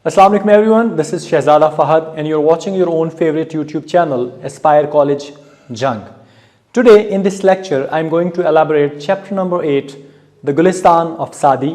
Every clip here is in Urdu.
Assalamu alaikum everyone, this is Shehzada Fahad and you're watching your own favorite YouTube channel, Aspire College Jung. Today in this lecture, I'm going to elaborate chapter number 8, The Gulistan of Sadi,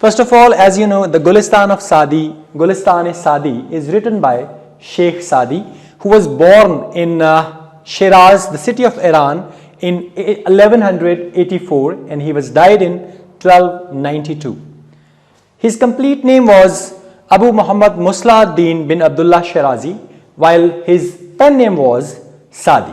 First of all, as you know, the Gulistan of Sadi, Gulistan-e-Sadi is written by Sheikh Sadi, who was born in Shiraz, the city of Iran, in 1184 and he was died in 1292. His complete name was Abu Muhammad Muslahaddin bin Abdullah Shirazi, while his pen name was Sadi.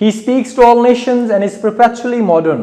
he speaks to all nations and is perpetually modern.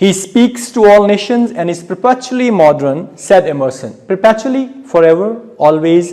He speaks to all nations and is perpetually modern, said Emerson. Perpetually, forever, always,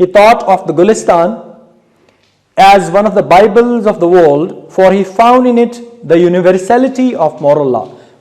He thought of the Gulistan as one of the Bibles of the world, for he found in it the universality of moral law.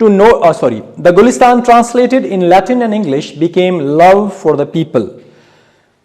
to know, the Gulistan translated in Latin and English became love for the people.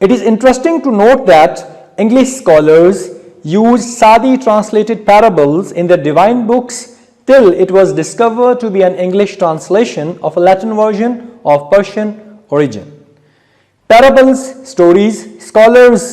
It is interesting to note that English scholars used Sadi translated parables in their divine books till it was discovered to be an English translation of a Latin version of Persian origin. Parables, stories, scholars,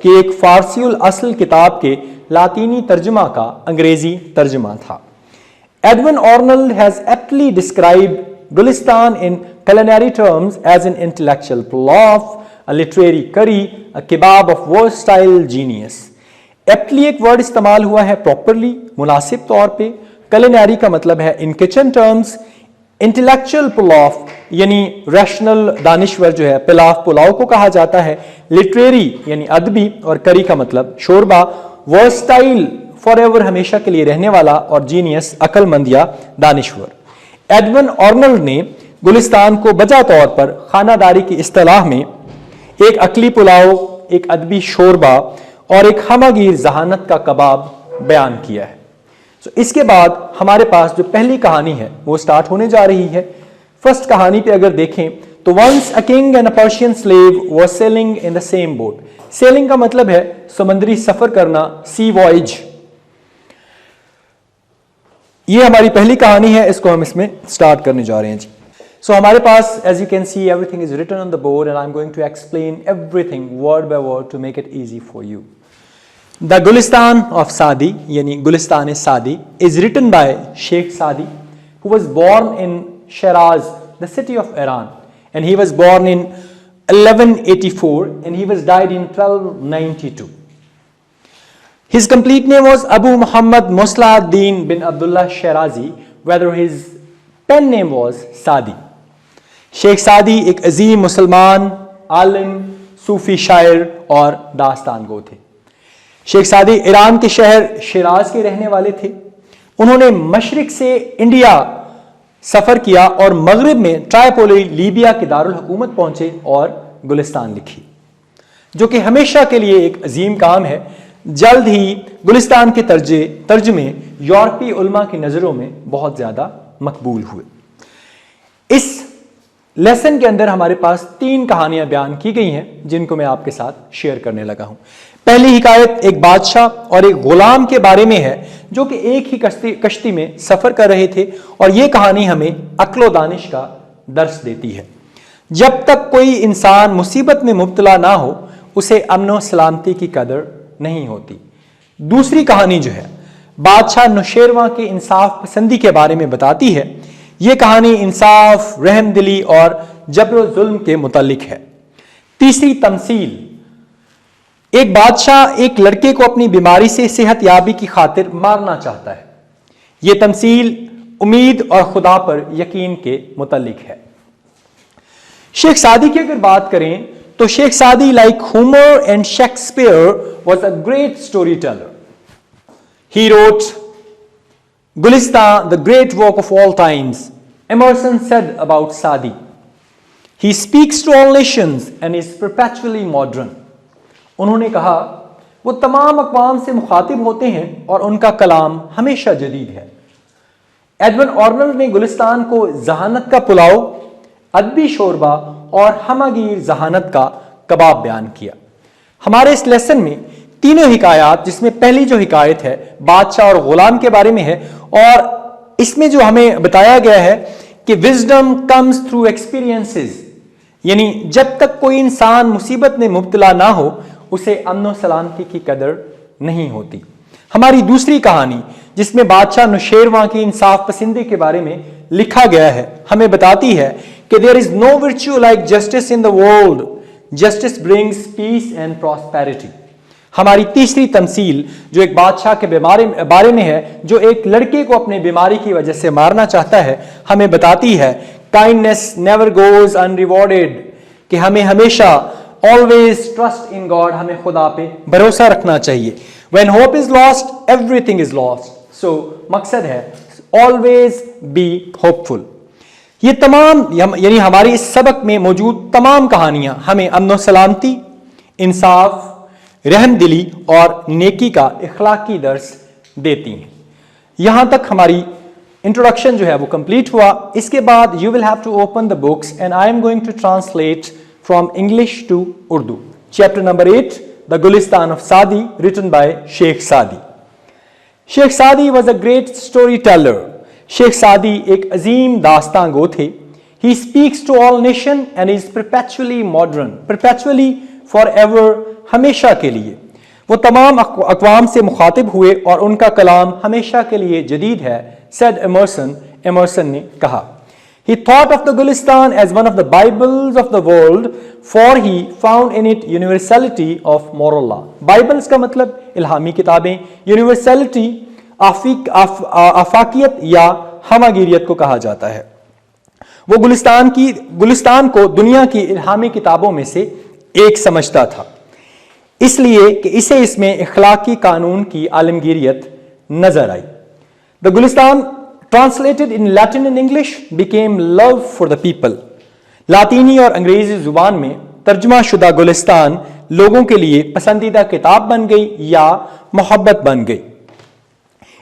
کہ ایک فارسی الاصل کتاب کے لاطینی ترجمہ کا انگریزی ترجمہ تھا. Edwin Arnold has aptly described Gulistan in culinary terms as an intellectual pilaf, a literary curry, a kebab of versatile genius. Aptly ایک ورڈ استعمال ہوا ہے properly, مناسب طور پہ. culinary کا مطلب ہے in kitchen terms. intellectual pilaf یعنی ریشنل دانشور جو ہے پلاف پلاؤ کو کہا جاتا ہے. literary یعنی ادبی اور curry کا مطلب شوربہ. versatile فار ایور ہمیشہ کے لیے رہنے والا اور جینیس عقل مند یا دانشور. ایڈون آرنلڈ نے گلستان کو بجا طور پر خانہ داری کی اصطلاح میں ایک عقلی پلاؤ، ایک ادبی شوربہ اور ایک ہمہ گیر ذہانت کا کباب بیان کیا ہے. اس کے بعد ہمارے پاس جو پہلی کہانی ہے وہ سٹارٹ ہونے جا رہی ہے. فرسٹ کہانی پہ اگر دیکھیں تو once a king and a Persian slave was sailing in the same boat. Sailing کا مطلب ہے سمندری سفر کرنا، سی وائج. یہ ہماری پہلی کہانی ہے، اس کو ہم اس میں سٹارٹ کرنے جا رہے ہیں جی. سو ہمارے پاس as you can see everything is written on the board and I'm going to explain everything word by word to make it easy for you. The Gulistan of Saadi یعنی Gulistan Saadi is written by Sheikh Saadi who was born in Shiraz, the city of Iran, and he was born in 1184 and he was died in 1292. His complete name was Abu Muhammad Muslah ad-Din bin Abdullah Shirazi, whether his pen name was Sadi. شیخ سعدی ایک عظیم مسلمان عالم، صوفی شاعر اور داستان گو تھے. شیخ سعدی ایران کے شہر شیراز کے رہنے والے تھے. انہوں نے مشرق سے انڈیا سفر کیا اور مغرب میں ٹرائپولی لیبیا کے دارالحکومت پہنچے اور گلستان لکھی، جو کہ ہمیشہ کے لیے ایک عظیم کام ہے. جلد ہی گلستان کے ترجمے یورپی علماء کی نظروں میں بہت زیادہ مقبول ہوئے. اس لیسن کے اندر ہمارے پاس 3 کہانیاں بیان کی گئی ہیں جن کو میں آپ کے ساتھ شیئر کرنے لگا ہوں. پہلی حکایت ایک بادشاہ اور ایک غلام کے بارے میں ہے جو کہ ایک ہی کشتی میں سفر کر رہے تھے، اور یہ کہانی ہمیں عقل و دانش کا درس دیتی ہے. جب تک کوئی انسان مصیبت میں مبتلا نہ ہو اسے امن و سلامتی کی قدر نہیں ہوتی. دوسری کہانی جو ہے بادشاہ نوشیرواں کی انصاف پسندی کے بارے میں بتاتی ہے. یہ کہانی انصاف، رحم دلی اور جبر و ظلم کے متعلق ہے. تیسری تمثیل، ایک بادشاہ ایک لڑکے کو اپنی بیماری سے صحت یابی کی خاطر مارنا چاہتا ہے. یہ تمثیل امید اور خدا پر یقین کے متعلق ہے. شیخ سعدی کی اگر بات کریں تو Sheikh Saadi like Homer and Shakespeare was a great story teller. He wrote Gulistan, the great work of all times. Emerson said about Sadi, he speaks to all nations and is perpetually modern. انہوں نے کہا وہ تمام اقوام سے مخاطب ہوتے ہیں اور ان کا کلام ہمیشہ جدید ہے. ایڈون آرنلڈ نے گلستان کو ذہانت کا پلاؤ، ادبی شوربہ اور ہمہ گیر ذہانت کا کباب بیان کیا. ہمارے اس لیسن میں تینوں حکایات، جس میں پہلی جو حکایت ہے بادشاہ اور غلام کے بارے میں ہے، اور اس میں جو ہمیں بتایا گیا ہے کہ وزڈم کمز تھرو ایکسپیرینسز، یعنی جب تک کوئی انسان مصیبت میں مبتلا نہ ہو اسے امن و سلامتی کی قدر نہیں ہوتی. ہماری دوسری کہانی جس میں بادشاہ نوشیرواں کی انصاف پسندی کے بارے میں لکھا گیا ہے ہمیں بتاتی ہے کہ there is no virtue like justice in the world. Justice brings peace and prosperity. ہماری تیسری تمثیل جو ایک بادشاہ کے بارے میں ہے جو ایک لڑکے کو اپنے بیماری کی وجہ سے مارنا چاہتا ہے، ہمیں بتاتی ہے kindness never goes unrewarded، کہ ہمیں ہمیشہ always trust in God، ہمیں خدا پہ بھروسہ رکھنا چاہیے. when hope is lost everything is lost. so مقصد ہے always be hopeful. یہ تمام یعنی ہماری اس سبق میں موجود تمام کہانیاں ہمیں امن و سلامتی، انصاف، رحم دلی اور نیکی کا اخلاقی درس دیتی ہیں. یہاں تک ہماری انٹروڈکشن جو ہے وہ کمپلیٹ ہوا. اس کے بعد you will have to open the books and I'm going to translate from English to Urdu. Chapter number 8 the Gulistan of Saadi written by Sheikh Saadi. Sheikh Saadi was a great story tailor. Sheikh Saadi ایک عظیم داستاں گو تھے. He speaks to all nation and is perpetually modern. Perpetually forever, ہمیشہ کے لیے. وہ تمام اقوام سے مخاطب ہوئے اور ان کا کلام ہمیشہ کے لیے جدید ہے, said Emerson. ایمرسن نے کہا. He thought of the Gulistan as one of the Bibles of the world, for he found in it universality of moral law. Bibles کا مطلب الہامی کتابیں, universality آفاقیت یا ہماگیریت کو کہا جاتا ہے. وہ گلستان کو دنیا کی الہامی کتابوں میں سے ایک سمجھتا تھا, اس لیے کہ اسے اس میں اخلاقی قانون کی عالمگیریت نظر آئی. The Gulistan, translated in Latin and English, became love for the people. لاطینی اور انگریزی زبان میں ترجمہ شدہ گلستان لوگوں کے لیے پسندیدہ کتاب بن گئی یا محبت بن گئی.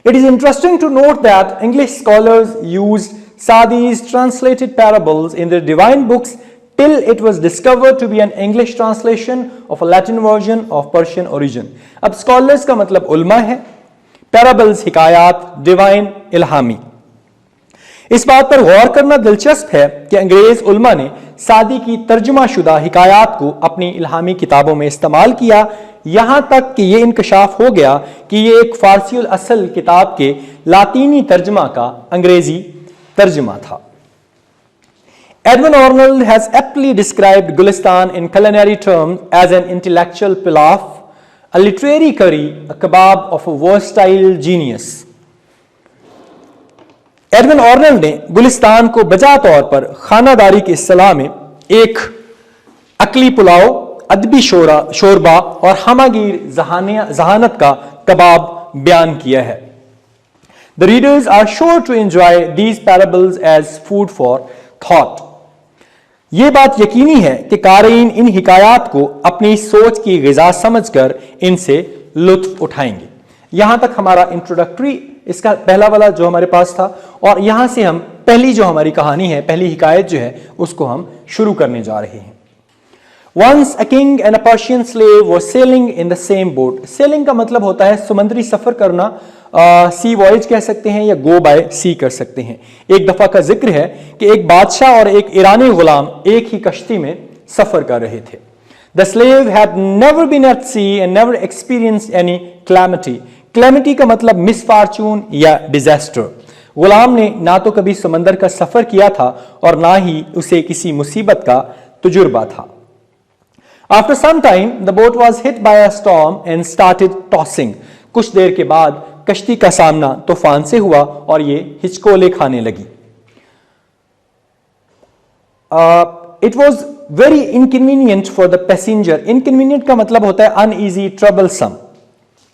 It is interesting to note that English scholars used Sa'di's translated parables in their divine books till it was discovered to be an English translation of a Latin version of Persian origin. اب scholars کا مطلب علماء ہے, parables حکایات, divine الہامی. اس بات پر غور کرنا دلچسپ ہے کہ انگریز علماء نے سعدی کی ترجمہ شدہ حکایات کو اپنی الہامی کتابوں میں استعمال کیا, یہاں تک کہ یہ انکشاف ہو گیا کہ یہ ایک فارسی الاصل کتاب کے لاطینی ترجمہ کا انگریزی ترجمہ تھا. Edwin Arnold has aptly described Gulistan in culinary terms as an intellectual pilaf, a literary curry, a kebab of a versatile genius. Edwin Arnold نے گلستان کو بجا طور پر خانہ داری کی اصطلاح میں ایک عقلی پلاؤ, ادبی شوربہ اور ہماگیر ذہانت کا کباب بیان کیا ہے. The readers are sure to enjoy these parables as food for thought. یہ بات یقینی ہے کہ قارئین ان حکایات کو اپنی سوچ کی غذا سمجھ کر ان سے لطف اٹھائیں گے. یہاں تک ہمارا انٹروڈکٹری اس کا پہلا والا جو ہمارے پاس تھا, اور یہاں سے ہم پہلی جو ہماری کہانی ہے, پہلی حکایت جو ہے, اس کو ہم شروع کرنے جا رہے ہیں. Once a king and a Persian slave were sailing in the same boat. Sailing کا مطلب ہوتا ہے سمندری سفر کرنا, سی وائج کہہ سکتے ہیں یا گو بائی سی کر سکتے ہیں. ایک دفعہ کا ذکر ہے کہ ایک بادشاہ اور ایک ایرانی غلام ایک ہی کشتی میں سفر کر رہے تھے. The slave had never been at sea and never experienced any calamity. Calamity کا مطلب مس فارچون یا ڈیزاسٹر. غلام نے نہ تو کبھی سمندر کا سفر کیا تھا اور نہ ہی اسے کسی مصیبت کا تجربہ تھا. After some time, the boat was hit by a storm and started tossing. کچھ دیر کے بعد کشتی کا سامنا طوفان سے ہوا اور یہ ہچکولے کھانے لگی. It was very inconvenient for the passenger. Inconvenient کا مطلب ہوتا ہے uneasy, troublesome.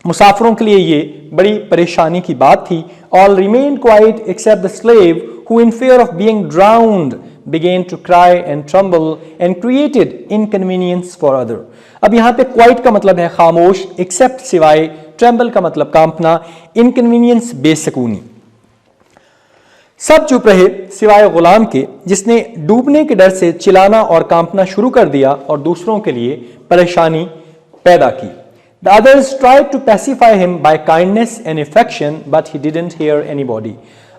مسافروں کے لیے یہ بڑی پریشانی کی بات تھی. All remained quiet except the slave, who in fear of being drowned began to cry and tremble and created inconvenience for other. اب یہاں پہ quiet کا مطلب ہے خاموش, except سوائے, tremble کا مطلب کانپنا, inconvenience بے سکونی. سب چپ رہے سوائے غلام کے, جس نے ڈوبنے کے ڈر سے چلانا اور کانپنا شروع کر دیا اور دوسروں کے لیے پریشانی پیدا کی. The others tried to pacify him by kindness and affection, but he didn't hear anybody.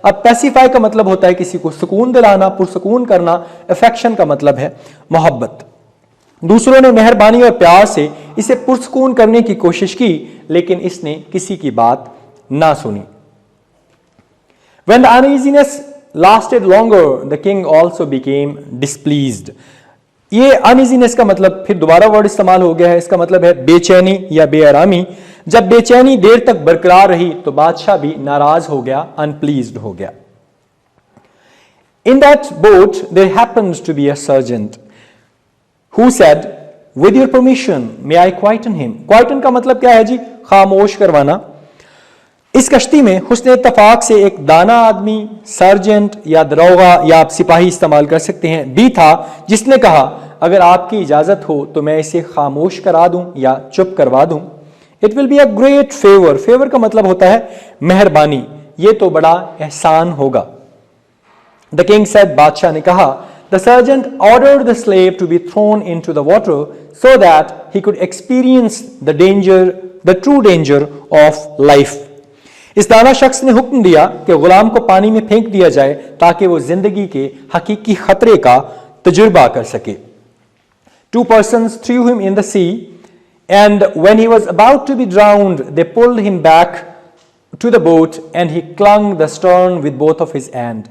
اب پیسیفائی کا مطلب ہوتا ہے کسی کو سکون دلانا, پرسکون کرنا. افیکشن کا مطلب ہے محبت. دوسروں نے مہربانی اور پیار سے اسے پرسکون کرنے کی کوشش کی, لیکن اس نے کسی کی بات نہ سنی. When the uneasiness lasted longer, the king also became displeased. یہ uneasiness کا مطلب پھر دوبارہ ورڈ استعمال ہو گیا ہے, اس کا مطلب ہے بے چینی یا بے آرامی. جب بے چینی دیر تک برقرار رہی تو بادشاہ بھی ناراض ہو گیا, unpleased ہو گیا. In that boat there happened to be a sergeant who said, with your permission may I quieten him. Quieten کا مطلب کیا ہے جی؟ خاموش کروانا. اس کشتی میں حسن اتفاق سے ایک دانا آدمی, سرجنٹ یا دروغہ یا آپ سپاہی استعمال کر سکتے ہیں, بھی تھا, جس نے کہا اگر آپ کی اجازت ہو تو میں اسے خاموش کرا دوں یا چپ کروا دوں. It will be a great favor. Favor کا مطلب ہوتا ہے مہربانی, یہ تو بڑا احسان ہوگا. The king said, بادشاہ نے کہا. The sergeant ordered the slave to be thrown into the water so that he could experience the true danger of life. اس دانا شخص نے حکم دیا کہ غلام کو پانی میں پھینک دیا جائے تاکہ وہ زندگی کے حقیقی خطرے کا تجربہ کر سکے. Two persons threw him in the sea, and when he was about to be drowned, they pulled him back to the boat, and he clung the stern with both of his hand.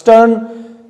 Stern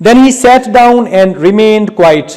then he sat down and remained quiet.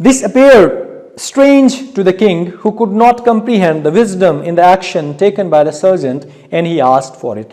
this appeared strange to the king, who could not comprehend the wisdom in the action taken by the sergeant, and he asked for it.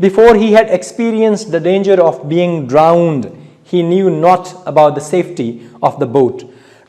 before he had experienced the danger of being drowned, he knew not about the safety of the boat.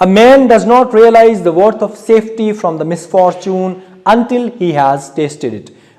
A man does not realize the worth of safety from the misfortune until he has tasted it.